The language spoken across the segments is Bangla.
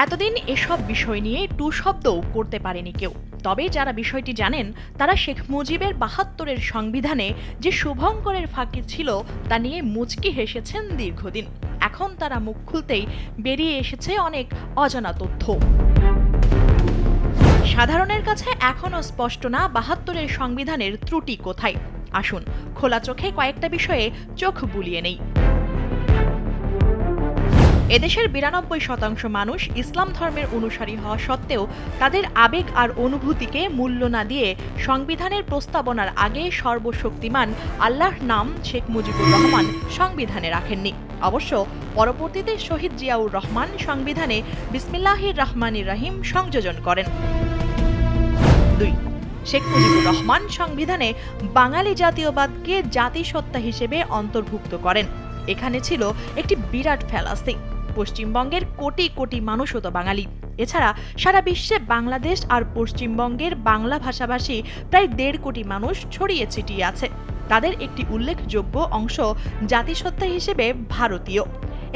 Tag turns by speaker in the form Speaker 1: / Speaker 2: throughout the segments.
Speaker 1: এতদিন এসব বিষয় নিয়ে টু শব্দও করতে পারেনি কেউ। তবে যারা বিষয়টি জানেন তারা শেখ মুজিবের ৭২-এর সংবিধানে যে শুভঙ্করের ফাঁকি ছিল তা নিয়ে মুচকি হেসেছেন দীর্ঘদিন। এখন তারা মুখ খুলতেই বেরিয়ে এসেছে অনেক অজানা তথ্য। সাধারণের কাছে এখনও স্পষ্ট না ৭২-এর সংবিধানের ত্রুটি কোথায়। আসুন খোলা চোখে কয়েকটা বিষয়ে চোখ বুলিয়ে নেই। এদেশের ৯২% মানুষ ইসলাম ধর্মের অনুসারী হওয়া সত্ত্বেও তাদের আবেগ আর অনুভূতিকে মূল্য না দিয়ে সংবিধানের প্রস্তাবনার আগে সর্বশক্তিমান আল্লাহর নাম শেখ মুজিবুর রহমান সংবিধানে রাখেননি। অবশ্য পরবর্তীতে শহীদ জিয়াউর রহমান সংবিধানে বিসমিল্লাহির রহমানির রহিম সংযোজন করেন। ২. শেখ মুজিবুর রহমান সংবিধানে বাঙালি জাতীয়বাদকে জাতিসত্তা হিসেবে অন্তর্ভুক্ত করেন। এখানে ছিল একটি বিরাট ফ্যালাসি। পশ্চিমবঙ্গের কোটি কোটি মানুষও তো বাঙালি। এছাড়া সারা বিশ্বে বাংলাদেশ আর পশ্চিমবঙ্গের বাংলা ভাষাভাষী প্রায় ১.৫ কোটি মানুষ ছড়িয়ে ছিটিয়ে আছে। তাদের একটি উল্লেখযোগ্য অংশ জাতিসত্তা হিসেবে ভারতীয়।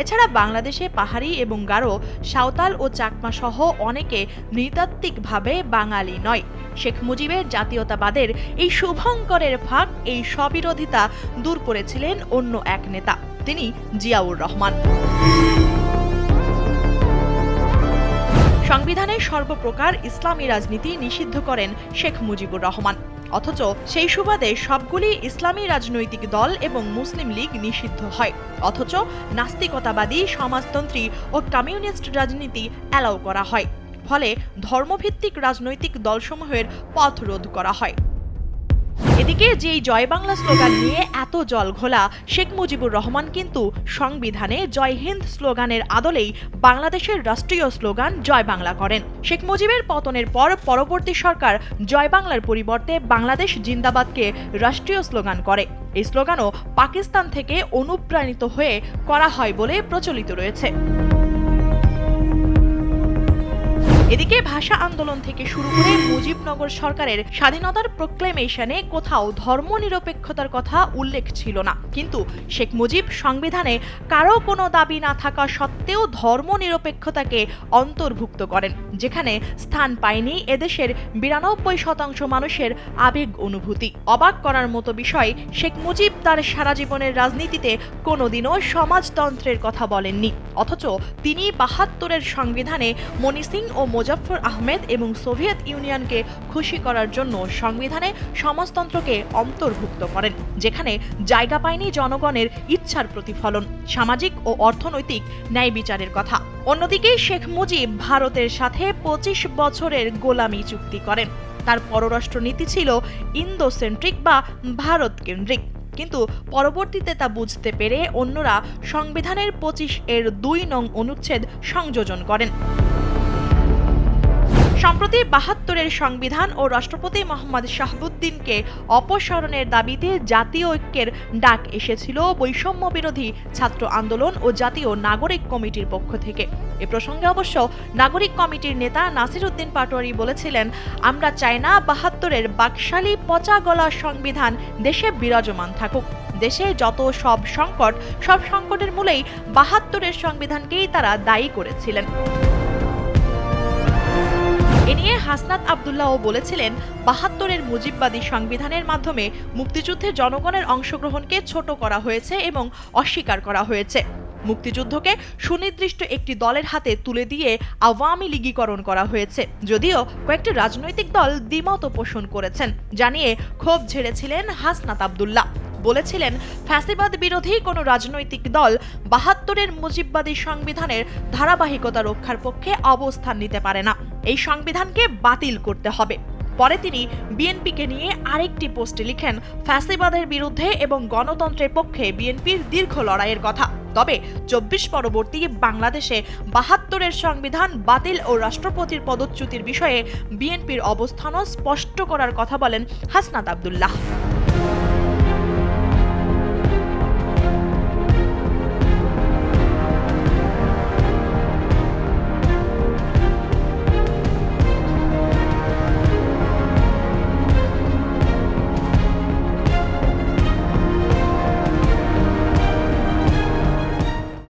Speaker 1: এছাড়া বাংলাদেশে পাহাড়ি এবং গারো, সাঁওতাল ও চাকমা সহ অনেকে নৃতাত্ত্বিকভাবে বাঙালি নয়। শেখ মুজিবের জাতীয়তাবাদের এই শুভঙ্করের ফাঁক, এই স্ববিরোধিতা দূর করেছিলেন অন্য এক নেতা, তিনি জিয়াউর রহমান। সংবিধানে সর্বপ্রকার ইসলামী রাজনীতি নিষিদ্ধ করেন শেখ মুজিবুর রহমান। অথচ সেই সুবাদে সবগুলি ইসলামী রাজনৈতিক দল এবং মুসলিম লীগ নিষিদ্ধ হয়। অথচ নাস্তিকতাবাদী, সমাজতন্ত্রী ও কমিউনিস্ট রাজনীতি অ্যালাউ করা হয়। ফলে ধর্মভিত্তিক রাজনৈতিক দলসমূহের পথ রোধ করা হয়। এদিকে যেই জয় বাংলা স্লোগান নিয়ে এত জলঘোলা, শেখ মুজিবুর রহমান কিন্তু সংবিধানে জয় হিন্দ স্লোগানের আদলেই বাংলাদেশের রাষ্ট্রীয় স্লোগান জয় বাংলা করেন। শেখ মুজিবের পতনের পর পরবর্তী সরকার জয় বাংলার পরিবর্তে বাংলাদেশ জিন্দাবাদকে রাষ্ট্রীয় স্লোগান করে। এই স্লোগানও পাকিস্তান থেকে অনুপ্রাণিত হয়ে করা হয় বলে প্রচলিত রয়েছে। এদিকে ভাষা আন্দোলন থেকে শুরু করে মুজিবনগর সরকারের স্বাধীনতার প্রক্লেমেশনে কোথাও ধর্মনিরপেক্ষতার কথা উল্লেখ ছিল না। কিন্তু শেখ মুজিব সংবিধানে কারো কোনো দাবি না থাকা সত্ত্বেও ধর্মনিরপেক্ষতাকে অন্তর্ভুক্ত করেন, যেখানে স্থান পায়নি এদেশের ৯২% মানুষের আবেগ অনুভূতি। অবাক করার মতো বিষয়, শেখ মুজিব তার সারা জীবনের রাজনীতিতে কোনোদিনও সমাজতন্ত্রের কথা বলেননি। অথচ তিনি ৭২-এর সংবিধানে মনি সিং ও মুজাফফর আহমেদ এবং সোভিয়েত ইউনিয়নকে খুশি করার জন্য সংবিধানে সমাজতন্ত্রকে অন্তর্ভুক্ত করেন, যেখানে জায়গা পায়নি জনগণের ইচ্ছার প্রতিফলন, সামাজিক ও অর্থনৈতিক ন্যায় বিচারের কথা। অন্যদিকে শেখ মুজিব ভারতের সাথে ২৫ বছরের গোলামি চুক্তি করেন। তার পররাষ্ট্রনীতি ছিল ইন্দোসেন্ট্রিক বা ভারত কেন্দ্রিক। কিন্তু পরবর্তীতে তা বুঝতে পেরে অন্যরা সংবিধানের ২৫-এর ২ নং অনুচ্ছেদ সংযোজন করেন। সম্প্রতি ৭২-এর সংবিধান ও রাষ্ট্রপতি মোহাম্মদ শাহাবুদ্দিনকে অপসারণের দাবিতে জাতীয় ঐক্যের ডাক এসেছিল বৈষম্য বিরোধী ছাত্র আন্দোলন ও জাতীয় নাগরিক কমিটির পক্ষ থেকে। এ প্রসঙ্গে অবশ্য নাগরিক কমিটির নেতা নাসির উদ্দিন পাটোয়ারি বলেছিলেন, আমরা চাই না ৭২-এর বাকশালী পচা গলা সংবিধান দেশে বিরাজমান থাকুক। দেশে যত সব সংকটের মূলেই ৭২-এর সংবিধানকেই তারা দায়ী করেছিলেন। এ নিয়ে হাসনাত আব্দুল্লাহও বলেছিলেন, ৭২-এর মুজিববাদী সংবিধানের মাধ্যমে মুক্তিযুদ্ধে জনগণের অংশগ্রহণকে ছোট করা হয়েছে এবং অস্বীকার করা হয়েছে। মুক্তিযুদ্ধকে সুনির্দিষ্ট একটি দলের হাতে তুলে দিয়ে আওয়ামী লীগীকরণ করা হয়েছে। যদিও কয়েকটি রাজনৈতিক দল দ্বিমত পোষণ করেছেন, জানিয়ে ক্ষোভ ঝেড়েছিলেন হাসনাত আব্দুল্লাহ। বলেছিলেন, ফ্যাসিবাদ বিরোধী কোনো রাজনৈতিক দল ৭২-এর মুজিববাদী সংবিধানের ধারাবাহিকতা রক্ষার পক্ষে অবস্থান নিতে পারে না। এই সংবিধানকে বাতিল করতে হবে। পরে তিনি বিএনপিকে নিয়ে আরেকটি পোস্টে লিখেন, ফ্যাসিবাদের বিরুদ্ধে এবং গণতন্ত্রের পক্ষে বিএনপির দীর্ঘ লড়াইয়ের কথা। তবে ২৪ পরবর্তী বাংলাদেশে ৭২-এর সংবিধান বাতিল ও রাষ্ট্রপতির পদচ্যুতির বিষয়ে বিএনপির অবস্থানও স্পষ্ট করার কথা বলেন হাসনাত আব্দুল্লাহ।